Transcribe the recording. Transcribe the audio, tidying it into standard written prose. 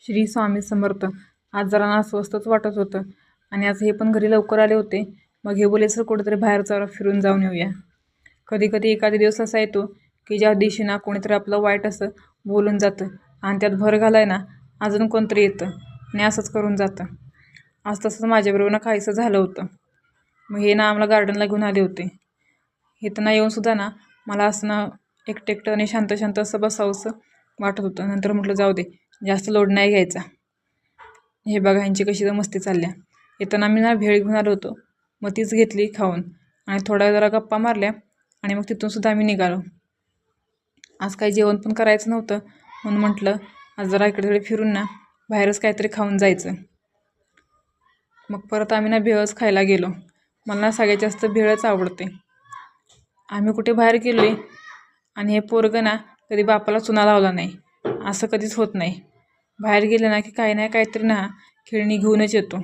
श्री स्वामी समर्थ. आज जरा ना अस्वस्थच वाटत होतं आणि आज हे पण घरी लवकर आले होते. मग हे बोले सर कुठेतरी बाहेर जरा फिरून जाऊन येऊया. कधी कधी एखादी दिवस असा येतो की ज्या दिवशी ना कोणीतरी आपलं वाईट असं बोलून जातं आणि त्यात भर घालाय ना अजून कोणतरी येतं आणि असंच करून जातं. आज तसंच माझ्याबरोबर ना काहीसं झालं होतं. मग हे ना आम्हाला गार्डनला घेऊन आले होते. इथं ना येऊनसुद्धा ना मला असं ना एकटं एकटं आणि शांत शांत असं बसावंसं वाटत होतं. नंतर म्हटलं जाऊ दे, जास्त लोड नाही घ्यायचा. हे बघा ह्यांची कशी तर मस्ती चालल्या. येताना मी ना भेळ घेऊन आलो होतो, मग तीच घेतली खाऊन आणि थोडा जरा गप्पा मारल्या आणि मग तिथून सुद्धा आम्ही निघालो. आज काही जेवण पण करायचं नव्हतं म्हणून म्हटलं आज जरा इकडे तिकडे फिरून ना बाहेरच काहीतरी खाऊन जायचं. मग परत आम्ही ना भेळच खायला गेलो. मला ना सगळ्यात जास्त भेळच आवडते. आम्ही कुठे बाहेर गेलो आहे आणि हे पोरगं ना कधी बापाला चुना लावला नाही, असं कधीच होत नाही. बाहेर गेलं ना की काही नाही काहीतरी ना खेळणी घेऊनच येतो.